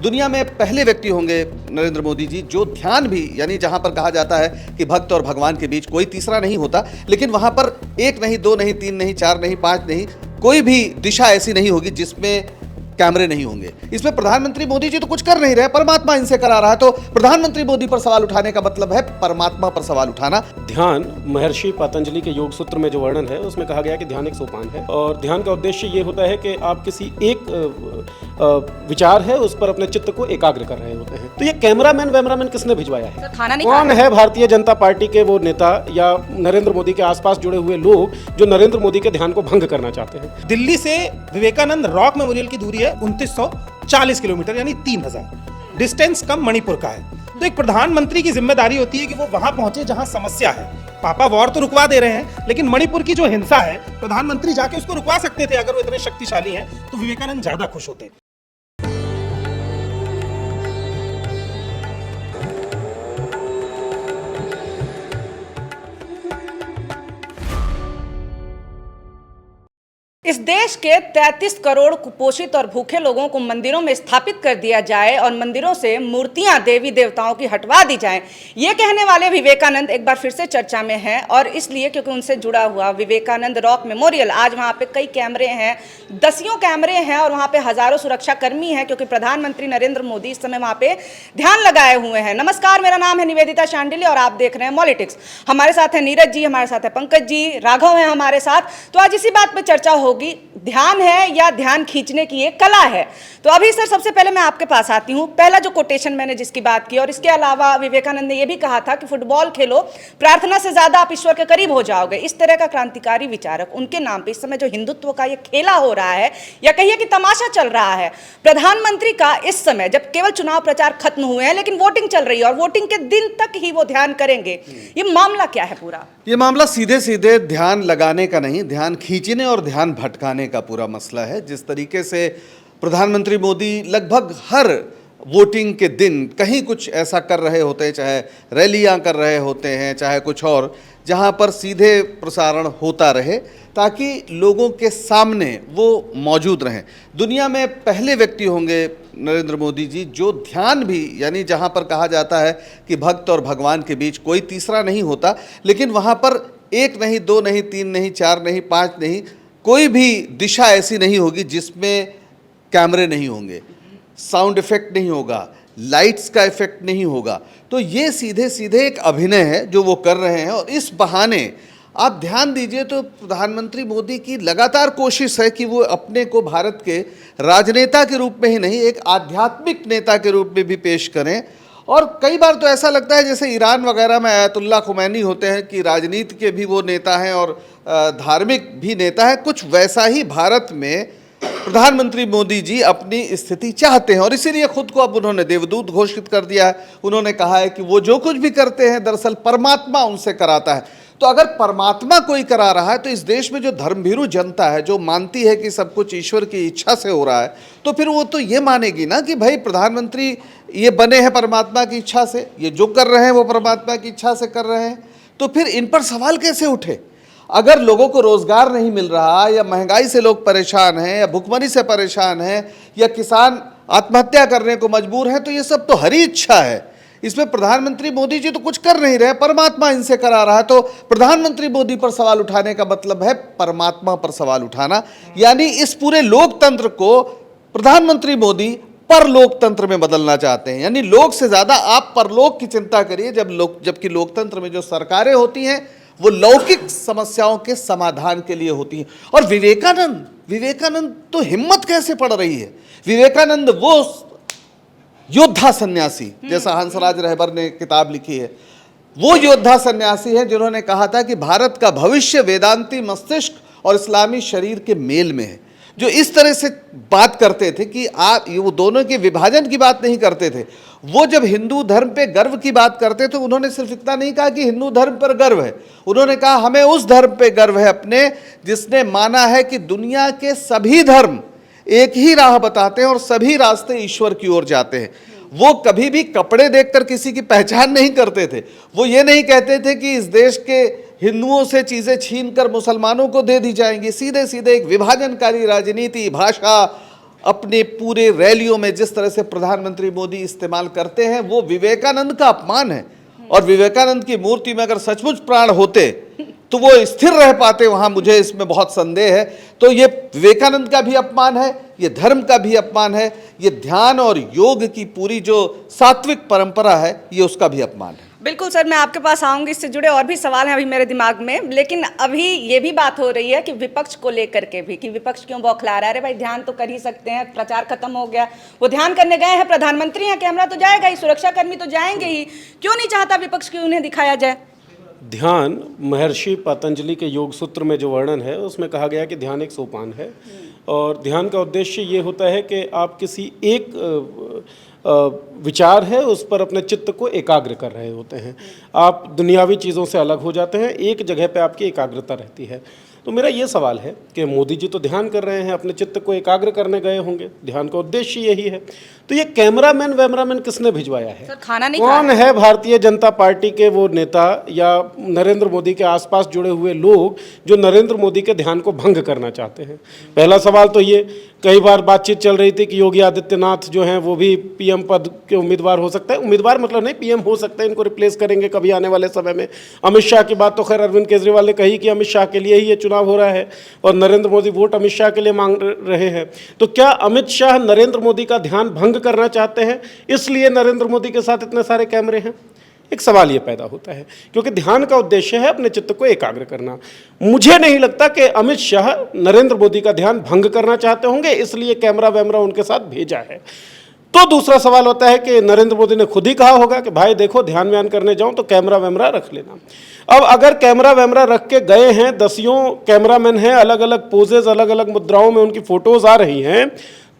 दुनिया में पहले व्यक्ति होंगे नरेंद्र मोदी जी जो ध्यान भी, यानी जहां पर कहा जाता है कि भक्त और भगवान के बीच कोई तीसरा नहीं होता, लेकिन वहां पर एक नहीं, दो नहीं, तीन नहीं, चार नहीं, पांच नहीं, कोई भी दिशा ऐसी नहीं होगी जिसमें कैमरे नहीं होंगे। इसमें प्रधानमंत्री मोदी जी तो कुछ कर नहीं रहे, परमात्मा इनसे करा रहा है। तो प्रधानमंत्री मोदी पर सवाल उठाने का मतलब है परमात्मा पर सवाल उठाना। ध्यान महर्षि पतंजलि के योग सूत्र में जो वर्णन है उसमें कहा गया कि ध्यान एक सोपान है और ध्यान का उद्देश्य ये होता है कि आप किसी एक विचार है उस पर अपने चित्त को एकाग्र कर रहे होते हैं। तो ये कैमरामैन किसने भिजवाया है? कौन है भारतीय जनता पार्टी के वो नेता या नरेंद्र मोदी के आसपास जुड़े हुए लोग जो नरेंद्र मोदी के ध्यान को भंग करना चाहते हैं? दिल्ली से विवेकानंद रॉक मेमोरियल की दूरी है 2940 किलोमीटर, यानी 3000। डिस्टेंस कम मणिपुर का है। तो एक प्रधानमंत्री की जिम्मेदारी होती है कि वो वहां पहुंचे जहां समस्या है। पापा वॉर तो रुकवा दे रहे हैं, लेकिन मणिपुर की जो हिंसा है, प्रधानमंत्री जाके उसको रुकवा सकते थे। अगर वो इतने शक्तिशाली हैं तो विवेकानंद ज्यादा खुश होते। इस देश के 33 करोड़ कुपोषित और भूखे लोगों को मंदिरों में स्थापित कर दिया जाए और मंदिरों से मूर्तियां देवी देवताओं की हटवा दी जाएं, ये कहने वाले विवेकानंद एक बार फिर से चर्चा में हैं। और इसलिए क्योंकि उनसे जुड़ा हुआ विवेकानंद रॉक मेमोरियल, आज वहां पे कई कैमरे हैं, दसियों कैमरे हैं और वहां पे हजारों सुरक्षा कर्मी हैं, क्योंकि प्रधानमंत्री नरेंद्र मोदी इस समय वहां पे ध्यान लगाए हुए हैं। नमस्कार, मेरा नाम है निवेदिता शांडिल्य और आप देख रहे हैं मॉलिटिक्स। हमारे साथ है नीरज जी, हमारे साथ है पंकज जी, राघव है हमारे साथ। तो आज इसी बात पर चर्चा होगी, ध्यान है या ध्यान खींचने की एक कला है। तो अभी सर सबसे पहले मैं आपके पास आती हूं। पहला जो कोटेशन मैंने जिसकी बात की, और इसके अलावा विवेकानंद ने यह भी कहा था कि फुटबॉल खेलो, प्रार्थना से ज्यादा आप ईश्वर के करीब हो जाओगे। इस तरह का क्रांतिकारी विचारक, उनके नाम पे इस समय जो हिंदुत्व का ये खेला हो रहा है या कहिए कि तमाशा चल रहा है, प्रधानमंत्री का इस समय जब केवल चुनाव प्रचार खत्म हुए हैं लेकिन वोटिंग चल रही है और वोटिंग के दिन तक ही वो ध्यान करेंगे, ये मामला क्या है पूरा? ये मामला सीधे सीधे ध्यान लगाने का नहीं, ध्यान खींचने और ध्यान भटकाने का पूरा मसला है। जिस तरीके से प्रधानमंत्री मोदी लगभग हर वोटिंग के दिन कहीं कुछ ऐसा कर रहे होते हैं, चाहे रैलियां कर रहे होते हैं, चाहे कुछ और, जहां पर सीधे प्रसारण होता रहे ताकि लोगों के सामने वो मौजूद रहें। दुनिया में पहले व्यक्ति होंगे नरेंद्र मोदी जी जो ध्यान भी, यानी जहां पर कहा जाता है कि भक्त और भगवान के बीच कोई तीसरा नहीं होता, लेकिन वहां पर एक नहीं, दो नहीं, तीन नहीं, चार नहीं, पांच नहीं, कोई भी दिशा ऐसी नहीं होगी जिसमें कैमरे नहीं होंगे, साउंड इफेक्ट नहीं होगा, लाइट्स का इफेक्ट नहीं होगा। तो ये सीधे सीधे एक अभिनय है जो वो कर रहे हैं। और इस बहाने आप ध्यान दीजिए तो प्रधानमंत्री मोदी की लगातार कोशिश है कि वो अपने को भारत के राजनेता के रूप में ही नहीं, एक आध्यात्मिक नेता के रूप में भी पेश करें। और कई बार तो ऐसा लगता है जैसे ईरान वगैरह में आयतुल्ला खुमैनी होते हैं कि राजनीति के भी वो नेता हैं और धार्मिक भी नेता है, कुछ वैसा ही भारत में प्रधानमंत्री मोदी जी अपनी स्थिति चाहते हैं। और इसीलिए खुद को अब उन्होंने देवदूत घोषित कर दिया है। उन्होंने कहा है कि वो जो कुछ भी करते हैं दरअसल परमात्मा उनसे कराता है। तो अगर परमात्मा कोई करा रहा है तो इस देश में जो धर्मभीरू जनता है, जो मानती है कि सब कुछ ईश्वर की इच्छा से हो रहा है, तो फिर वो तो ये मानेगी ना कि भाई प्रधानमंत्री ये बने हैं परमात्मा की इच्छा से, ये जो कर रहे हैं वो परमात्मा की इच्छा से कर रहे हैं। तो फिर इन पर सवाल कैसे उठे? अगर लोगों को रोजगार नहीं मिल रहा, या महंगाई से लोग परेशान हैं, या भुखमरी से परेशान हैं, या किसान आत्महत्या करने को मजबूर हैं, तो ये सब तो हरी इच्छा है। इसमें प्रधानमंत्री मोदी जी तो कुछ कर नहीं रहे, परमात्मा इनसे करा रहा है। तो प्रधानमंत्री मोदी पर सवाल उठाने का मतलब है परमात्मा पर सवाल उठाना। यानी इस पूरे लोकतंत्र को प्रधानमंत्री मोदी परलोकतंत्र में बदलना चाहते हैं। यानी लोक से ज्यादा आप परलोक की चिंता करिए, जबकि लोकतंत्र में जो सरकारें होती हैं वो लौकिक समस्याओं के समाधान के लिए होती हैं। और विवेकानंद तो हिम्मत कैसे पड़ रही है? विवेकानंद वो योद्धा सन्यासी, जैसा हंसराज रहबर ने किताब लिखी है, वो योद्धा सन्यासी है जिन्होंने कहा था कि भारत का भविष्य वेदांती मस्तिष्क और इस्लामी शरीर के मेल में है। जो इस तरह से बात करते थे कि आप वो दोनों के विभाजन की बात नहीं करते थे। वो जब हिंदू धर्म पे गर्व की बात करते थे, उन्होंने सिर्फ इतना नहीं कहा कि हिंदू धर्म पर गर्व है, उन्होंने कहा हमें उस धर्म पे गर्व है अपने जिसने माना है कि दुनिया के सभी धर्म एक ही राह बताते हैं और सभी रास्ते ईश्वर की ओर जाते हैं। वो कभी भी कपड़े देखकर किसी की पहचान नहीं करते थे। वो ये नहीं कहते थे कि इस देश के हिंदुओं से चीज़ें छीनकर मुसलमानों को दे दी जाएंगी। सीधे सीधे एक विभाजनकारी राजनीति, भाषा, अपने पूरे रैलियों में जिस तरह से प्रधानमंत्री मोदी इस्तेमाल करते हैं वो विवेकानंद का अपमान है। और विवेकानंद की मूर्ति में अगर सचमुच प्राण होते तो वो स्थिर रह पाते वहां, मुझे इसमें बहुत संदेह है। तो ये विवेकानंद का भी अपमान है, ये धर्म का भी अपमान है, ये ध्यान और योग की पूरी जो सात्विक परंपरा है ये उसका भी अपमान है। बिल्कुल सर, मैं आपके पास आऊंगी, इससे जुड़े और भी सवाल हैं अभी मेरे दिमाग में, लेकिन अभी ये भी बात हो रही है कि विपक्ष को लेकर के भी कि विपक्ष क्यों बौखला रहा है। अरे भाई ध्यान तो कर ही सकते हैं, प्रचार खत्म हो गया, वो ध्यान करने गए हैं, प्रधानमंत्री हैं, कैमरा तो जाएगा ही, सुरक्षाकर्मी तो जाएंगे ही, क्यों नहीं चाहता विपक्ष की उन्हें दिखाया जाए? ध्यान महर्षि पतंजलि के योग सूत्र में जो वर्णन है उसमें कहा गया कि ध्यान एक सोपान है और ध्यान का उद्देश्य ये होता है कि आप किसी एक विचार है उस पर अपने चित्त को एकाग्र कर रहे होते हैं। आप दुनियावी चीज़ों से अलग हो जाते हैं, एक जगह पे आपकी एकाग्रता रहती है। तो मेरा ये सवाल है कि मोदी जी तो ध्यान कर रहे हैं, अपने चित्त को एकाग्र करने गए होंगे, ध्यान का उद्देश्य यही है, तो ये कैमरामैन किसने भिजवाया है? सर खाना नहीं कौन है भारतीय जनता पार्टी के वो नेता या नरेंद्र मोदी के आसपास जुड़े हुए लोग जो नरेंद्र मोदी के ध्यान को भंग करना चाहते हैं? पहला सवाल तो ये, कई बार बातचीत चल रही थी कि योगी आदित्यनाथ जो हैं वो भी पीएम पद के उम्मीदवार हो सकते हैं, उम्मीदवार मतलब नहीं, पीएम हो सकते हैं, इनको रिप्लेस करेंगे कभी आने वाले समय में। अमित शाह की बात तो खैर अरविंद केजरीवाल ने कही कि अमित शाह के लिए ही ये चुनाव हो रहा है और नरेंद्र मोदी वोट अमित शाह के लिए मांग रहे हैं। तो क्या अमित शाह नरेंद्र मोदी का ध्यान भंग करना चाहते हैं, इसलिए नरेंद्र मोदी के साथ इतने सारे कैमरे हैं? एक सवाल ये पैदा होता है, क्योंकि ध्यान का उद्देश्य है अपने चित्त को एकाग्र करना। मुझे नहीं लगता कि अमित शाह नरेंद्र मोदी का ध्यान भंग करना चाहते होंगे, इसलिए कैमरा वैमरा उनके साथ भेजा है। तो दूसरा सवाल होता है कि नरेंद्र मोदी ने खुद ही कहा होगा कि भाई देखो ध्यान व्यान करने जाऊं तो कैमरा वैमरा रख लेना। अब अगर कैमरा वैमरा रख के गए हैं, दसियों कैमरामैन हैं, अलग अलग पोजेज अलग अलग मुद्राओं में उनकी फोटोज आ रही हैं,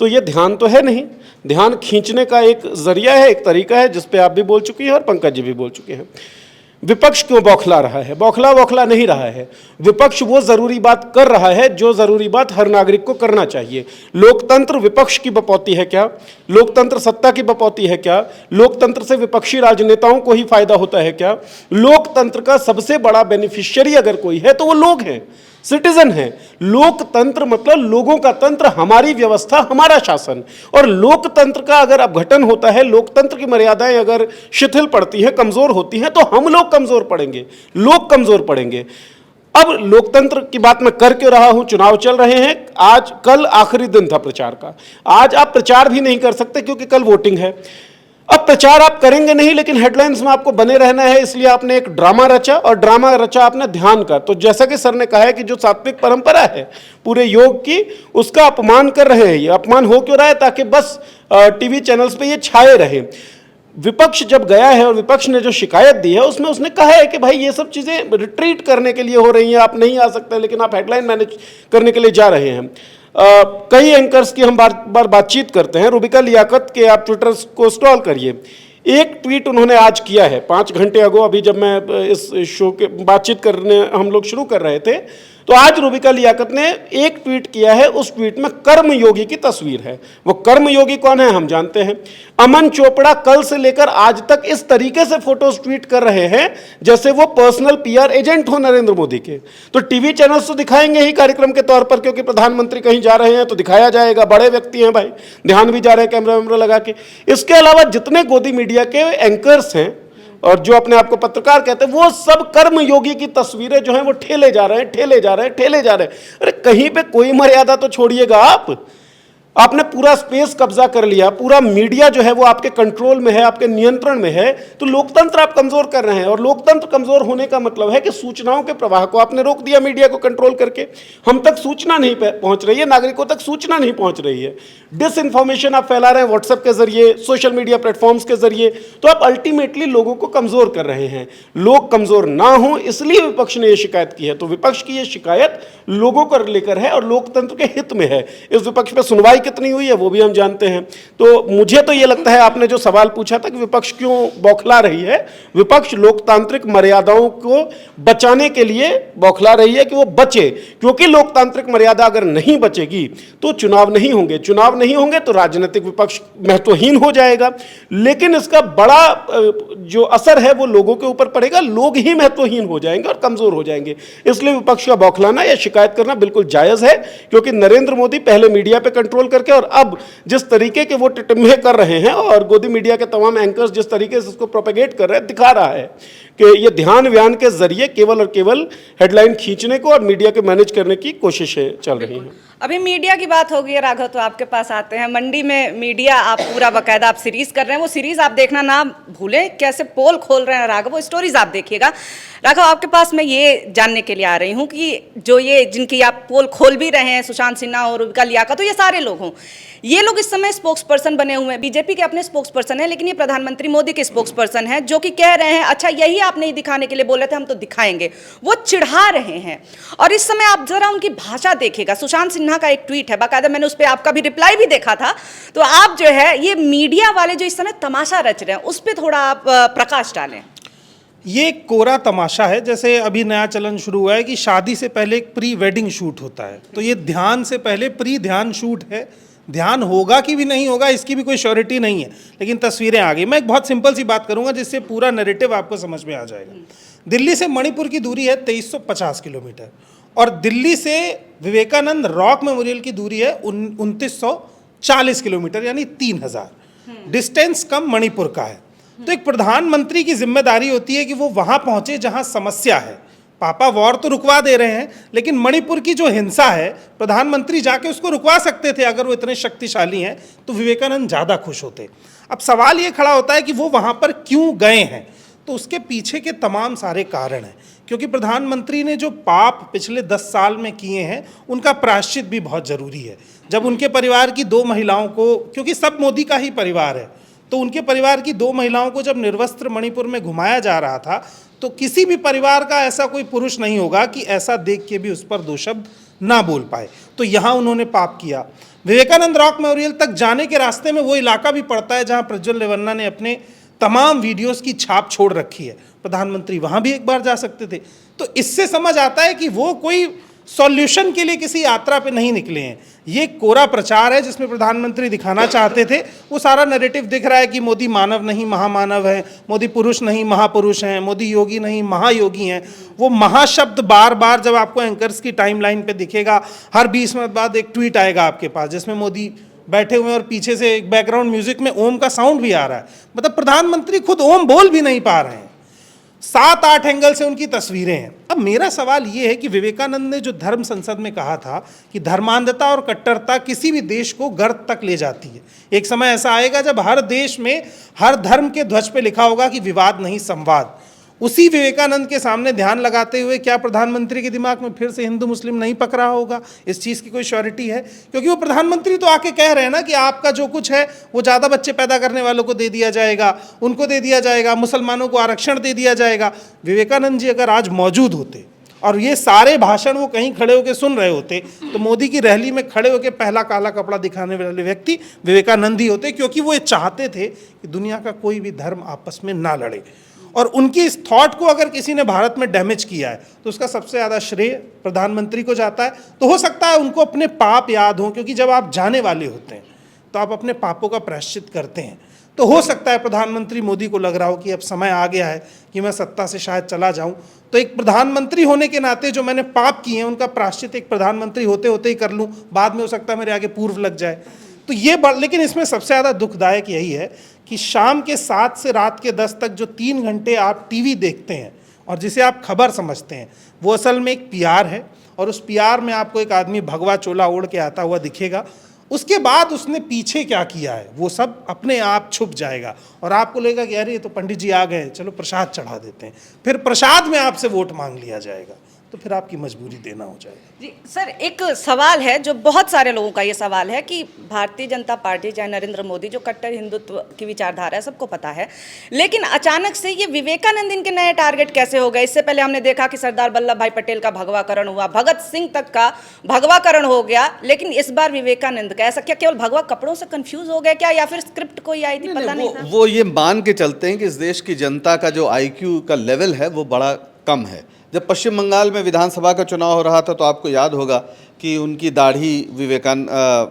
तो ये ध्यान तो है नहीं। ध्यान खींचने का एक जरिया है, एक तरीका है, जिस पे आप भी बोल चुकी हैं और पंकज जी भी बोल चुके हैं। विपक्ष क्यों बौखला रहा है? बौखला नहीं रहा है। विपक्ष वो जरूरी बात कर रहा है जो जरूरी बात हर नागरिक को करना चाहिए। लोकतंत्र विपक्ष की बपौती है क्या? लोकतंत्र सत्ता की बपौती है क्या? लोकतंत्र से विपक्षी राजनेताओं को ही फायदा होता है क्या? लोकतंत्र का सबसे बड़ा बेनिफिशियरी अगर कोई है तो वो लोग हैं, सिटीजन है। लोकतंत्र मतलब लोगों का तंत्र, हमारी व्यवस्था, हमारा शासन। और लोकतंत्र का अगर अपघटन होता है, लोकतंत्र की मर्यादाएं अगर शिथिल पड़ती हैं, कमजोर होती हैं, तो हम लोग कमजोर पड़ेंगे, लोग कमजोर पड़ेंगे। अब लोकतंत्र की बात मैं कर क्यों रहा हूं? चुनाव चल रहे हैं, आज कल आखिरी दिन था प्रचार का। आज आप प्रचार भी नहीं कर सकते क्योंकि कल वोटिंग है। अब प्रचार आप करेंगे नहीं, लेकिन हेडलाइंस में आपको बने रहना है, इसलिए आपने एक ड्रामा रचा और ड्रामा रचा आपने ध्यान का। तो जैसा कि सर ने कहा है कि जो सात्विक परंपरा है पूरे योग की, उसका अपमान कर रहे हैं। ये अपमान हो क्यों रहा है? ताकि बस टीवी चैनल्स पे ये छाए रहे। विपक्ष जब गया है और विपक्ष ने जो शिकायत दी है उसमें उसने कहा है कि भाई ये सब चीजें रिट्रीट करने के लिए हो रही हैं, आप नहीं आ सकते, लेकिन आप हेडलाइन मैनेज करने के लिए जा रहे हैं। कई एंकर्स की हम बार बातचीत करते हैं। रूबिका लियाकत के आप ट्विटर को स्क्रॉल करिए, एक ट्वीट उन्होंने आज किया है 5 घंटे अगो, अभी जब मैं इस शो के बातचीत करने हम लोग शुरू कर रहे थे, तो आज रूबिका लियाकत ने एक ट्वीट किया है। उस ट्वीट में कर्मयोगी की तस्वीर है। वो कर्मयोगी कौन है हम जानते हैं। अमन चोपड़ा कल से लेकर आज तक इस तरीके से फोटोज ट्वीट कर रहे हैं जैसे वो पर्सनल पीआर एजेंट हो नरेंद्र मोदी के। तो टीवी चैनल्स तो दिखाएंगे ही कार्यक्रम के तौर पर, क्योंकि प्रधानमंत्री कहीं जा रहे हैं तो दिखाया जाएगा, बड़े व्यक्ति हैं भाई, ध्यान भी जा रहे हैं कैमरा वैमरा लगा के। इसके अलावा जितने गोदी मीडिया के एंकर्स हैं और जो अपने आप को पत्रकार कहते हैं, वो सब कर्मयोगी की तस्वीरें जो हैं वो ठेले जा रहे हैं। अरे कहीं पे कोई मर्यादा तो छोड़िएगा आप। आपने पूरा स्पेस कब्जा कर लिया, पूरा मीडिया जो है वो आपके कंट्रोल में है, आपके नियंत्रण में है, तो लोकतंत्र आप कमजोर कर रहे हैं। और लोकतंत्र कमजोर होने का मतलब है कि सूचनाओं के प्रवाह को आपने रोक दिया मीडिया को कंट्रोल करके। हम तक सूचना नहीं पहुंच रही है, नागरिकों तक सूचना नहीं पहुंच रही है। डिसइंफॉर्मेशन आप फैला रहे हैं व्हाट्सएप के जरिए, सोशल मीडिया प्लेटफॉर्म्स के जरिए, तो आप अल्टीमेटली लोगों को कमजोर कर रहे हैं। लोग कमजोर ना हो इसलिए विपक्ष ने यह शिकायत की है। तो विपक्ष की यह शिकायत लोगों को लेकर है और लोकतंत्र के हित में है। इस विपक्ष पर सुनवाई कितनी हुई है वो भी हम जानते हैं। तो मुझे तो ये लगता है, आपने जो सवाल पूछा था कि विपक्ष क्यों बौखला रही है, विपक्ष लोकतांत्रिक मर्यादाओं को बचाने के लिए बौखला रही है कि वो बचे, क्योंकि लोकतांत्रिक मर्यादा अगर नहीं बचेगी तो चुनाव नहीं होंगे, चुनाव नहीं होंगे तो राजनीतिक विपक्ष महत्वहीन हो जाएगा। लेकिन इसका बड़ा जो असर है वो लोगों के ऊपर पड़ेगा, लोग ही महत्वहीन हो जाएंगे और कमजोर हो जाएंगे। इसलिए विपक्ष का बौखलाना या शिकायत शिकायत करना बिल्कुल जायज़ है, क्योंकि नरेंद्र मोदी पहले मीडिया पे कंट्रोल करके और अब जिस तरीके के वो टिटम्बे कर रहे हैं और गोदी मीडिया के तमाम एंकर्स जिस तरीके से उसको प्रोपेगेट कर रहे हैं, दिखा रहा है कि ये ध्यान व्यान के जरिए केवल और केवल हेडलाइन खींचने को और मीडिया के मैनेज करने की कोशिशें चल रही हैं। अभी मीडिया की बात होगी है राघव, तो आपके पास आते हैं। मंडी में मीडिया आप पूरा बाकायदा आप सीरीज कर रहे हैं, वो सीरीज आप देखना ना भूलें। कैसे पोल खोल रहे हैं राघव, वो स्टोरीज आप देखिएगा। राघव, आपके पास मैं ये जानने के लिए आ रही हूँ कि जो ये जिनकी आप पोल खोल भी रहे हैं, सुशांत सिन्हा और रूबिका लियाकत, तो ये सारे लोग हों, ये लोग इस समय स्पोक्स पर्सन बने हुए हैं। बीजेपी के अपने स्पोक्स पर्सन है, लेकिन ये प्रधानमंत्री मोदी के स्पोक्स पर्सन है, जो कि कह रहे हैं अच्छा यही आप नहीं दिखाने के लिए बोले थे, हम तो दिखाएंगे। वो चिढ़ा रहे हैं। और इस समय आप जरा उनकी भाषा देखिएगा। सुशांत सिन्हा का एक ट्वीट है, बाकायदा मैंने उस पर आपका भी रिप्लाई भी देखा था। तो आप जो है ये मीडिया वाले जो इस समय तमाशा रच रहे हैं, उस पर थोड़ा आप प्रकाश डालें। ये एक कोरा तमाशा है। जैसे अभी नया चलन शुरू हुआ है कि शादी से पहले एक प्री वेडिंग शूट होता है, तो ये ध्यान से पहले प्री ध्यान शूट है। ध्यान होगा कि भी नहीं होगा इसकी भी कोई श्योरिटी नहीं है, लेकिन तस्वीरें आ गई। मैं एक बहुत सिंपल सी बात करूंगा जिससे पूरा नैरेटिव आपको समझ में आ जाएगा। दिल्ली से मणिपुर की दूरी है 2350 किलोमीटर और दिल्ली से विवेकानंद रॉक मेमोरियल की दूरी है 2940 किलोमीटर, यानी 3000। डिस्टेंस कम मणिपुर का है। तो एक प्रधानमंत्री की जिम्मेदारी होती है कि वो वहां पहुंचे जहां समस्या है। पापा वॉर तो रुकवा दे रहे हैं, लेकिन मणिपुर की जो हिंसा है, प्रधानमंत्री जाके उसको रुकवा सकते थे। अगर वो इतने शक्तिशाली हैं तो विवेकानंद ज़्यादा खुश होते। अब सवाल ये खड़ा होता है कि वो वहाँ पर क्यों गए हैं। तो उसके पीछे के तमाम सारे कारण हैं, क्योंकि प्रधानमंत्री ने जो पाप पिछले 10 साल में किए हैं उनका प्रायश्चित भी बहुत ज़रूरी है। जब उनके परिवार की 2 महिलाओं को, क्योंकि सब मोदी का ही परिवार है, तो उनके परिवार की 2 महिलाओं को जब निर्वस्त्र मणिपुर में घुमाया जा रहा था, तो किसी भी परिवार का ऐसा कोई पुरुष नहीं होगा कि ऐसा देख के भी उस पर 2 शब्द ना बोल पाए। तो यहाँ उन्होंने पाप किया। विवेकानंद रॉक मेमोरियल तक जाने के रास्ते में वो इलाका भी पड़ता है जहाँ प्रज्वल रेवन्ना ने अपने तमाम वीडियोस की छाप छोड़ रखी है। प्रधानमंत्री वहाँ भी एक बार जा सकते थे। तो इससे समझ आता है कि वो कोई सॉल्यूशन के लिए किसी यात्रा पे नहीं निकले हैं। ये कोरा प्रचार है जिसमें प्रधानमंत्री दिखाना चाहते थे। वो सारा नैरेटिव दिख रहा है कि मोदी मानव नहीं महामानव है, मोदी पुरुष नहीं महापुरुष हैं, मोदी योगी नहीं महायोगी हैं। वो महाशब्द बार बार जब आपको एंकर्स की टाइमलाइन पे दिखेगा, हर 20 मिनट बाद एक ट्वीट आएगा आपके पास जिसमें मोदी बैठे हुए हैं और पीछे से एक बैकग्राउंड म्यूजिक में ओम का साउंड भी आ रहा है। मतलब प्रधानमंत्री खुद ओम बोल भी नहीं पा रहे हैं। 7-8 एंगल से उनकी तस्वीरें हैं। अब मेरा सवाल ये है कि विवेकानंद ने जो धर्म संसद में कहा था कि धर्मांधता और कट्टरता किसी भी देश को गर्त तक ले जाती है। एक समय ऐसा आएगा जब हर देश में हर धर्म के ध्वज पे लिखा होगा कि विवाद नहीं संवाद। उसी विवेकानंद के सामने ध्यान लगाते हुए क्या प्रधानमंत्री के दिमाग में फिर से हिंदू मुस्लिम नहीं पकड़ा होगा? इस चीज़ की कोई श्योरिटी है? क्योंकि वो प्रधानमंत्री तो आके कह रहे हैं ना कि आपका जो कुछ है वो ज़्यादा बच्चे पैदा करने वालों को दे दिया जाएगा, उनको दे दिया जाएगा, मुसलमानों को आरक्षण दे दिया जाएगा। विवेकानंद जी अगर आज मौजूद होते और ये सारे भाषण वो कहीं खड़े होकर सुन रहे होते, तो मोदी की रैली में खड़े होकर पहला काला कपड़ा दिखाने वाले व्यक्ति विवेकानंद ही होते, क्योंकि वो ये चाहते थे कि दुनिया का कोई भी धर्म आपस में ना लड़े। और उनकी इस थॉट को अगर किसी ने भारत में डैमेज किया है तो उसका सबसे ज़्यादा श्रेय प्रधानमंत्री को जाता है। तो हो सकता है उनको अपने पाप याद हों, क्योंकि जब आप जाने वाले होते हैं तो आप अपने पापों का प्रायश्चित करते हैं। तो हो सकता है प्रधानमंत्री मोदी को लग रहा हो कि अब समय आ गया है कि मैं सत्ता से शायद चला जाऊं, तो एक प्रधानमंत्री होने के नाते जो मैंने पाप किए हैं उनका प्रायश्चित एक प्रधानमंत्री होते होते ही कर लूँ, बाद में हो सकता है मेरे आगे पूर्व लग जाए। तो ये लेकिन इसमें सबसे ज़्यादा दुखदायक यही है कि शाम के 7 से रात के 10 तक जो 3 घंटे आप टीवी देखते हैं और जिसे आप खबर समझते हैं, वो असल में एक पीआर है। और उस पीआर में आपको एक आदमी भगवा चोला ओढ़ के आता हुआ दिखेगा। उसके बाद उसने पीछे क्या किया है वो सब अपने आप छुप जाएगा और आपको लगेगा कि अरे ये तो पंडित जी आ गए, चलो प्रसाद चढ़ा देते हैं। फिर प्रसाद में आपसे वोट मांग लिया जाएगा, तो फिर आपकी मजबूरी देना हो जाएगा। जी सर, एक सवाल है जो बहुत सारे लोगों का ये सवाल है कि भारतीय जनता पार्टी चाहे नरेंद्र मोदी जो कट्टर हिंदुत्व की विचारधारा है, सबको पता है, लेकिन अचानक से ये विवेकानंद इनके नए टारगेट कैसे हो गए? इससे पहले हमने देखा कि सरदार वल्लभ भाई पटेल का भगवाकरण हुआ, भगत सिंह तक का भगवाकरण हो गया, लेकिन इस बार विवेकानंद का ऐसा क्या केवल भगवा कपड़ों से कंफ्यूज हो गए क्या, या फिर स्क्रिप्ट कोई आई थी पता नहीं था? वो ये मान के चलते हैं कि इस देश की जनता का जो IQ का लेवल है वो बड़ा कम है। जब पश्चिम बंगाल में विधानसभा का चुनाव हो रहा था तो आपको याद होगा कि उनकी दाढ़ी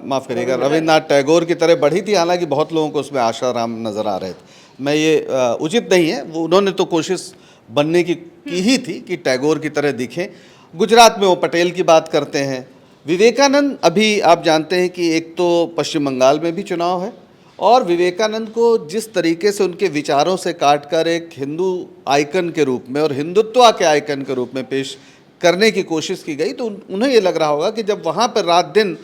माफ़ करिएगा रविन्द्रनाथ टैगोर की तरह बढ़ी थी, हालांकि बहुत लोगों को उसमें आशाराम नज़र आ रहे थे। मैं ये उचित नहीं है, वो उन्होंने तो कोशिश बनने की ही थी कि टैगोर की तरह दिखें। गुजरात में वो पटेल की बात करते हैं। विवेकानंद, अभी आप जानते हैं कि एक तो पश्चिम बंगाल में भी चुनाव है और विवेकानंद को जिस तरीके से उनके विचारों से काटकर एक हिंदू आइकन के रूप में और हिंदुत्व के आइकन के रूप में पेश करने की कोशिश की गई, तो उन्हें ये लग रहा होगा कि जब वहाँ पर रात दिन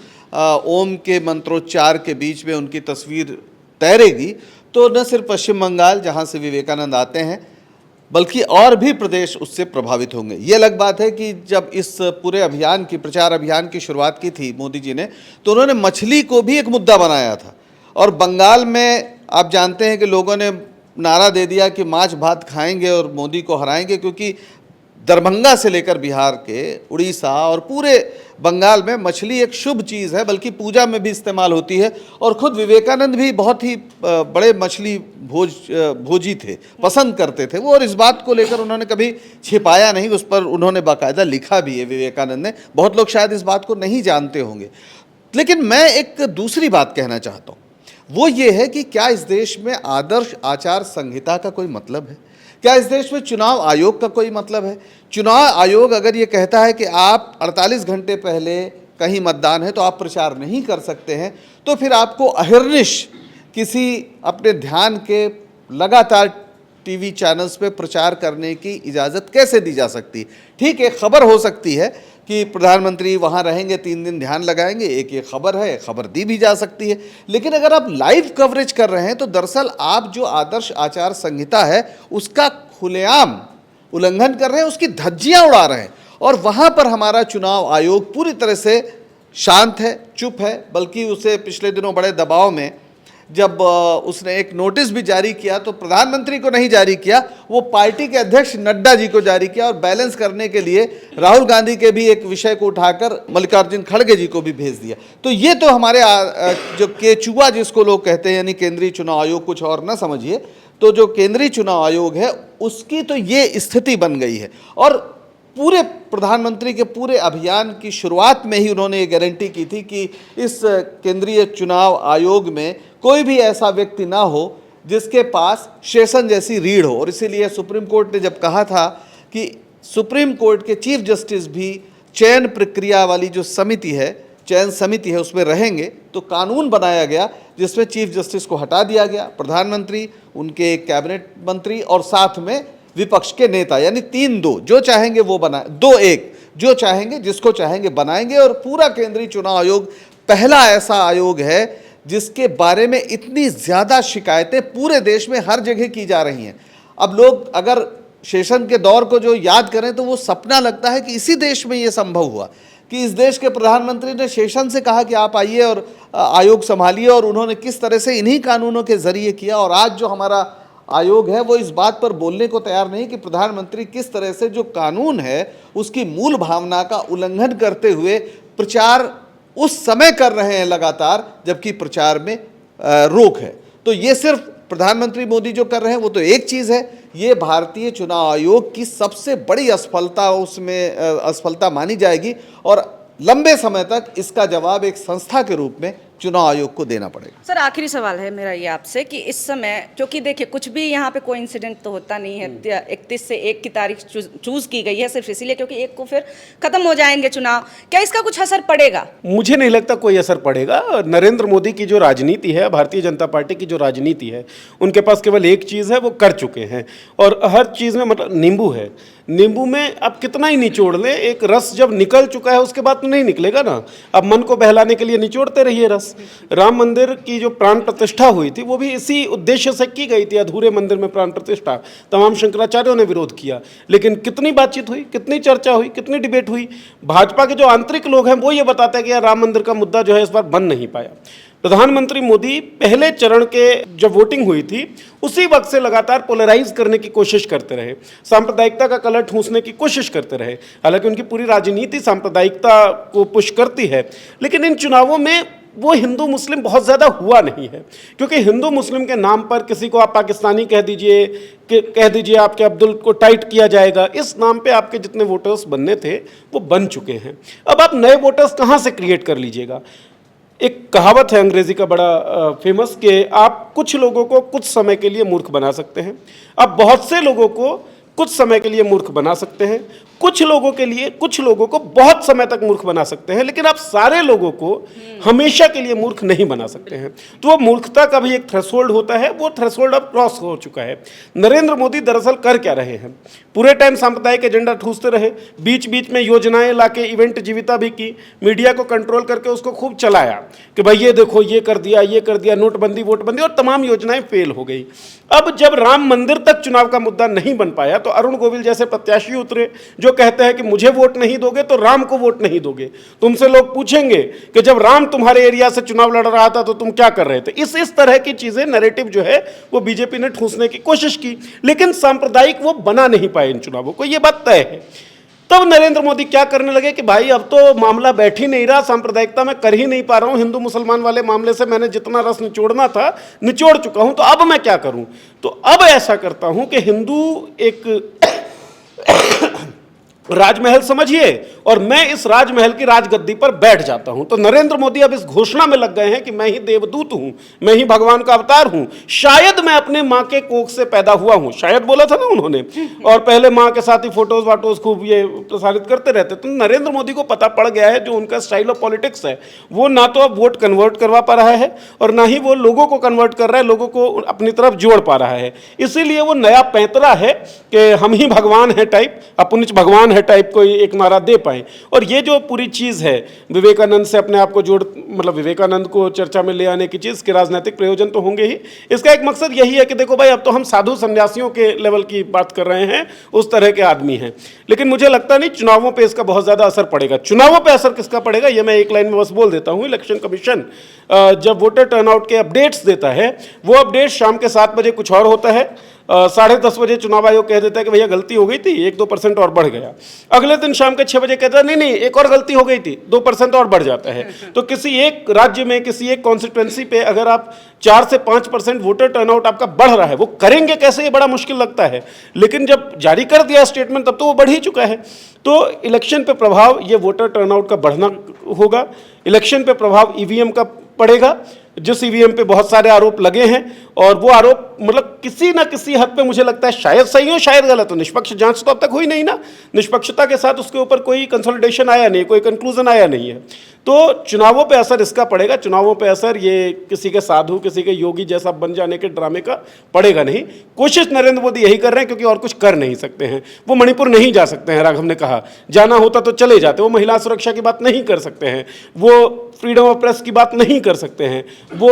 ओम के मंत्रोच्चार के बीच में उनकी तस्वीर तैरेगी तो न सिर्फ पश्चिम बंगाल जहाँ से विवेकानंद आते हैं बल्कि और भी प्रदेश उससे प्रभावित होंगे। ये अलग बात है कि जब इस पूरे अभियान की, प्रचार अभियान की शुरुआत की थी मोदी जी ने, तो उन्होंने मछली को भी एक मुद्दा बनाया था और बंगाल में आप जानते हैं कि लोगों ने नारा दे दिया कि माछ भात खाएंगे और मोदी को हराएंगे, क्योंकि दरभंगा से लेकर बिहार के, उड़ीसा और पूरे बंगाल में मछली एक शुभ चीज़ है, बल्कि पूजा में भी इस्तेमाल होती है। और ख़ुद विवेकानंद भी बहुत ही बड़े मछली भोजी थे, पसंद करते थे वो, और इस बात को लेकर उन्होंने कभी छिपाया नहीं, उस पर उन्होंने बाकायदा लिखा भी है विवेकानंद ने। बहुत लोग शायद इस बात को नहीं जानते होंगे। लेकिन मैं एक दूसरी बात कहना चाहता हूँ, वो ये है कि क्या इस देश में आदर्श आचार संहिता का कोई मतलब है? क्या इस देश में चुनाव आयोग का कोई मतलब है? चुनाव आयोग अगर ये कहता है कि आप 48 घंटे पहले कहीं मतदान है तो आप प्रचार नहीं कर सकते हैं, तो फिर आपको अहिर्निश किसी अपने ध्यान के लगातार टीवी चैनल्स पे प्रचार करने की इजाज़त कैसे दी जा सकती? ठीक है, खबर हो सकती है कि प्रधानमंत्री वहाँ रहेंगे, 3 दिन ध्यान लगाएंगे, एक ये खबर है, खबर दी भी जा सकती है। लेकिन अगर आप लाइव कवरेज कर रहे हैं तो दरअसल आप जो आदर्श आचार संहिता है उसका खुलेआम उल्लंघन कर रहे हैं, उसकी धज्जियां उड़ा रहे हैं। और वहाँ पर हमारा चुनाव आयोग पूरी तरह से शांत है, चुप है, बल्कि उसे पिछले दिनों बड़े दबाव में जब उसने एक नोटिस भी जारी किया तो प्रधानमंत्री को नहीं जारी किया, वो पार्टी के अध्यक्ष नड्डा जी को जारी किया और बैलेंस करने के लिए राहुल गांधी के भी एक विषय को उठाकर मल्लिकार्जुन खड़गे जी को भी भेज दिया। तो ये तो हमारे जो केचुआ जिसको लोग कहते हैं, यानी केंद्रीय चुनाव आयोग, कुछ और ना समझिए, तो जो केंद्रीय चुनाव आयोग है उसकी तो ये स्थिति बन गई है। और पूरे प्रधानमंत्री के पूरे अभियान की शुरुआत में ही उन्होंने ये गारंटी की थी कि इस केंद्रीय चुनाव आयोग में कोई भी ऐसा व्यक्ति ना हो जिसके पास शेषन जैसी रीढ़ हो। और इसीलिए सुप्रीम कोर्ट ने जब कहा था कि सुप्रीम कोर्ट के चीफ जस्टिस भी चयन प्रक्रिया वाली जो समिति है, चयन समिति है, उसमें रहेंगे, तो कानून बनाया गया जिसमें चीफ जस्टिस को हटा दिया गया, प्रधानमंत्री, उनके कैबिनेट मंत्री और साथ में विपक्ष के नेता, यानी 3-2, जो चाहेंगे वो बनाए, 2-1, जो चाहेंगे, जिसको चाहेंगे बनाएंगे। और पूरा केंद्रीय चुनाव आयोग पहला ऐसा आयोग है जिसके बारे में इतनी ज़्यादा शिकायतें पूरे देश में हर जगह की जा रही हैं। अब लोग अगर शेषन के दौर को जो याद करें तो वो सपना लगता है कि इसी देश में ये संभव हुआ कि इस देश के प्रधानमंत्री ने शेषन से कहा कि आप आइए और आयोग संभालिए, और उन्होंने किस तरह से इन्हीं कानूनों के ज़रिए किया। और आज जो हमारा आयोग है वो इस बात पर बोलने को तैयार नहीं कि प्रधानमंत्री किस तरह से जो कानून है उसकी मूल भावना का उल्लंघन करते हुए प्रचार उस समय कर रहे हैं लगातार, जबकि प्रचार में रोक है। तो ये सिर्फ प्रधानमंत्री मोदी जो कर रहे हैं वो तो एक चीज़ है, ये भारतीय चुनाव आयोग की सबसे बड़ी असफलता, उसमें असफलता मानी जाएगी और लंबे समय तक इसका जवाब एक संस्था के रूप में चुनाव आयोग को देना पड़ेगा। सर, आखिरी सवाल है मेरा ये आपसे कि इस समय, क्योंकि देखिए कुछ भी यहाँ पे कोई इंसिडेंट तो होता नहीं है, 31 से 1 की तारीख चूज की गई है सिर्फ इसीलिए क्योंकि 1 को फिर खत्म हो जाएंगे चुनाव, क्या इसका कुछ असर पड़ेगा? मुझे नहीं लगता कोई असर पड़ेगा। नरेंद्र मोदी की जो राजनीति है, भारतीय जनता पार्टी की जो राजनीति है, उनके पास केवल एक चीज़ है, वो कर चुके हैं। और हर चीज़ में मतलब नींबू है, नींबू में अब कितना ही निचोड़ ले, एक रस जब निकल चुका है उसके बाद तो नहीं निकलेगा ना। अब मन को बहलाने के लिए निचोड़ते रहिए रस। राम मंदिर की जो प्राण प्रतिष्ठा हुई थी वो भी इसी उद्देश्य से की गई थी, अधूरे मंदिर में प्राण प्रतिष्ठा। तमाम शंकराचार्यों ने विरोध किया, लेकिन कितनी बातचीत हुई, कितनी चर्चा हुई, कितनी डिबेट हुई। भाजपा के जो आंतरिक लोग हैं वो ये बताते हैं कि यार राम मंदिर का मुद्दा जो है इस बार बन नहीं पाया। प्रधानमंत्री मोदी पहले चरण के जब वोटिंग हुई थी उसी वक्त से लगातार पोलराइज करने की कोशिश करते रहे, सांप्रदायिकता का कलर ठूंसने की कोशिश करते रहे। हालांकि उनकी पूरी राजनीति सांप्रदायिकता को पुश करती है, लेकिन इन चुनावों में वो हिंदू मुस्लिम बहुत ज़्यादा हुआ नहीं है, क्योंकि हिंदू मुस्लिम के नाम पर किसी को आप पाकिस्तानी कह दीजिए आपके अब्दुल को टाइट किया जाएगा, इस नाम पे आपके जितने वोटर्स बनने थे वो बन चुके हैं। अब आप नए वोटर्स कहाँ से क्रिएट कर लीजिएगा? एक कहावत है अंग्रेजी का बड़ा फेमस कि आप कुछ लोगों को कुछ समय के लिए मूर्ख बना सकते हैं, आप बहुत से लोगों को कुछ समय के लिए मूर्ख बना सकते हैं, कुछ लोगों के लिए, कुछ लोगों को बहुत समय तक मूर्ख बना सकते हैं, लेकिन आप सारे लोगों को हमेशा के लिए मूर्ख नहीं बना सकते हैं। तो वो मूर्खता का भी एक थ्रेशोल्ड होता है, वो थ्रेशोल्ड अब क्रॉस हो चुका है। नरेंद्र मोदी दरअसल कर क्या रहे हैं? पूरे टाइम सांप्रदायिक एजेंडा ठूसते रहे, बीच बीच में योजनाएं लाके इवेंट जीविता भी की, मीडिया को कंट्रोल करके उसको खूब चलाया कि भाई ये देखो ये कर दिया, नोटबंदी वोटबंदी, और तमाम योजनाएं फेल हो गई। अब जब राम मंदिर तक चुनाव का मुद्दा नहीं बन पाया तो अरुण गोविल जैसे प्रत्याशी उतरे जो कहते हैं कि मुझे वोट नहीं दोगे तो राम को वोट नहीं दोगे। तुमसे लोग पूछेंगे कि जब राम तुम्हारे एरिया से चुनाव लड़ रहा था तो तुम क्या कर रहे थे। इस तरह की चीजें, नैरेटिव जो है वो बीजेपी ने ठूसने की कोशिश की, लेकिन सांप्रदायिक वो बना नहीं पाए इन चुनावों को, ये बात तय है। तब नरेंद्र मोदी क्या करने लगे कि भाई अब तो मामला बैठ ही नहीं रहा, सांप्रदायिकता मैं कर ही नहीं पा रहा हूं, हिंदू मुसलमान वाले मामले से मैंने जितना रस निचोड़ना था निचोड़ चुका हूं, तो अब मैं क्या करूं। तो अब ऐसा करता हूं कि हिंदू एक राजमहल समझिए और मैं इस राजमहल की राजगद्दी पर बैठ जाता हूं। तो नरेंद्र मोदी अब इस घोषणा में लग गए हैं कि मैं ही देवदूत हूं, मैं ही भगवान का अवतार हूं, शायद मैं अपने मां के कोख से पैदा हुआ हूं, शायद बोला था ना उन्होंने, और पहले मां के साथ ही फोटोज वाटोज खूब ये प्रसारित करते रहते। तो नरेंद्र मोदी को पता पड़ गया है जो उनका स्टाइल ऑफ पॉलिटिक्स है, वो ना तो अब वोट कन्वर्ट करवा पा रहा है और ना ही वो लोगों को कन्वर्ट कर रहा है, लोगों को अपनी तरफ जोड़ पा रहा है। इसीलिए वो नया पैंतरा है कि हम ही भगवान है टाइप, अपनिच भगवान है टाइप कोई एक नारा दे पाए। और ये जो पूरी चीज़ है विवेकानंद से अपने आप को जोड़, मतलब विवेकानंद को चर्चा में ले आने की चीज़ के राजनीतिक प्रयोजन तो होंगे ही। इसका एक मकसद यही है कि देखो भाई अब तो हम साधु संन्यासियों के लेवल की बात कर रहे हैं, उस तरह के आदमी हैं। लेकिन मुझे लगता नहीं चुनावों पे इसका बहुत ज़्यादा असर पड़ेगा। चुनावों पे असर किसका पड़ेगा ये मैं एक लाइन में बस बोल देता हूँ। इलेक्शन कमीशन जब वोटर टर्नआउट के अपडेट्स देता है, वो अपडेट शाम के 7 बजे कुछ और होता है, 10:30 बजे चुनाव आयोग कह देता है कि भैया गलती हो गई थी, 1-2% और बढ़ गया। अगले दिन शाम के 6 बजे कहता है नहीं एक और गलती हो गई थी, 2% और बढ़ जाता है। तो किसी एक राज्य में, किसी एक कॉन्स्टिट्यूएंसी पे अगर आप 4 से 5% वोटर टर्नआउट आपका बढ़ रहा है, वो करेंगे कैसे ये बड़ा मुश्किल लगता है, लेकिन जब जारी कर दिया स्टेटमेंट तब तो वो बढ़ ही चुका है। तो इलेक्शन पे प्रभाव ये वोटर टर्नआउट का बढ़ना होगा। इलेक्शन पे प्रभाव ईवीएम का पड़ेगा, जिस ईवीएम पे बहुत सारे आरोप लगे हैं, और वो आरोप मतलब किसी ना किसी हद पे मुझे लगता है शायद सही हो शायद गलत हो। निष्पक्ष जांच तो अब तक हुई नहीं ना, निष्पक्षता के साथ उसके ऊपर कोई कंसोलिडेशन आया नहीं, कोई कंक्लूजन आया नहीं है। तो चुनावों पे असर इसका पड़ेगा। चुनावों पे असर ये किसी के साधु, किसी के योगी जैसा बन जाने के ड्रामे का पड़ेगा नहीं। कोशिश नरेंद्र मोदी यही कर रहे हैं क्योंकि और कुछ कर नहीं सकते हैं। वो मणिपुर नहीं जा सकते हैं, राघव ने कहा, जाना होता तो चले जाते। वो महिला सुरक्षा की बात नहीं कर सकते हैं, वो फ्रीडम ऑफ प्रेस की बात नहीं कर सकते हैं, वो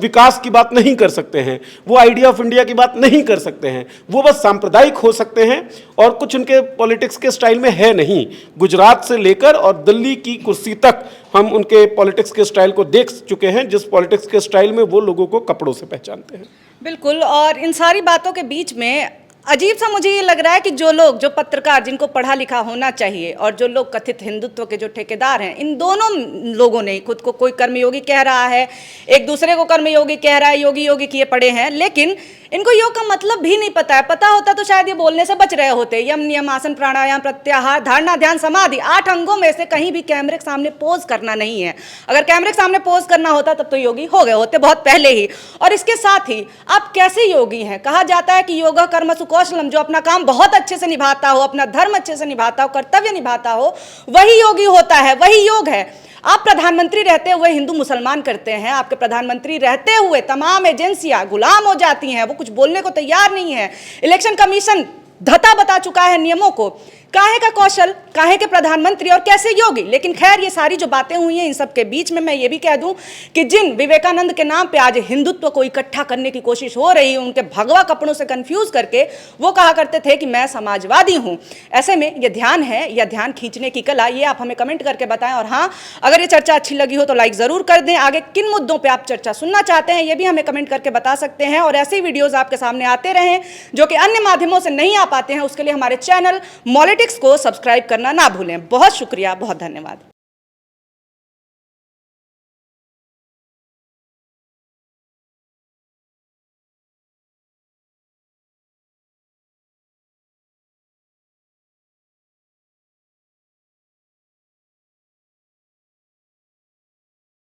विकास की बात नहीं कर सकते हैं, वो आइडिया ऑफ इंडिया की बात नहीं कर सकते हैं। वो बस सांप्रदायिक हो सकते हैं और कुछ उनके पॉलिटिक्स के स्टाइल में है नहीं। गुजरात से लेकर और दिल्ली की कुर्सी तक हम उनके पॉलिटिक्स के स्टाइल को देख चुके हैं, जिस पॉलिटिक्स के स्टाइल में वो लोगों को कपड़ों से पहचानते हैं। बिल्कुल। और इन सारी बातों के बीच में अजीब सा मुझे ये लग रहा है कि जो लोग, जो पत्रकार जिनको पढ़ा लिखा होना चाहिए और जो लोग कथित हिंदुत्व के जो ठेकेदार हैं, इन दोनों लोगों ने खुद को, कोई कर्मयोगी कह रहा है, एक दूसरे को कर्मयोगी कह रहा है, योगी योगी किए पड़े हैं, लेकिन इनको योग का मतलब भी नहीं पता है। पता होता तो शायद ये बोलने से बच रहे होते। यम, नियम, आसन, प्राणायाम, प्रत्याहार, धारणा, ध्यान, समाधि, 8 अंगों में से कहीं भी कैमरे के सामने पोज करना नहीं है। अगर कैमरे के सामने पोज करना होता तब तो योगी हो गए होते बहुत पहले ही। और इसके साथ ही आप कैसे योगी हैं? कहा जाता है कि योगा कर्मसु कौशलम, जो अपना काम बहुत अच्छे से निभाता हो, अपना धर्म अच्छे से निभाता हो, कर्तव्य निभाता हो, वही योगी होता है, वही योग है। आप प्रधानमंत्री रहते हुए हिंदू मुसलमान करते हैं, आपके प्रधानमंत्री रहते हुए तमाम एजेंसियां गुलाम हो जाती हैं, वो कुछ बोलने को तैयार नहीं है। इलेक्शन कमीशन धता बता चुका है नियमों को। काहे का कौशल, काहे के प्रधानमंत्री और कैसे योगी? लेकिन खैर ये सारी जो बातें हुई हैं, इन सब के बीच में मैं ये भी कह दूं कि जिन विवेकानंद के नाम पे आज हिंदुत्व को इकट्ठा करने की कोशिश हो रही है, उनके भगवा कपड़ों से कंफ्यूज करके वो कहा करते थे कि मैं समाजवादी हूं। ऐसे में ये ध्यान है या ध्यान खींचने की कला, ये आप हमें कमेंट करके बताएं। और हाँ, अगर ये चर्चा अच्छी लगी हो तो लाइक जरूर कर दें। आगे किन मुद्दों पर आप चर्चा सुनना चाहते हैं ये भी हमें कमेंट करके बता सकते हैं। और ऐसे वीडियोज आपके सामने आते रहें जो कि अन्य माध्यमों से नहीं आ पाते हैं, उसके लिए हमारे चैनल मॉलिटिक्स को सब्सक्राइब करना ना भूलें। बहुत शुक्रिया, बहुत धन्यवाद।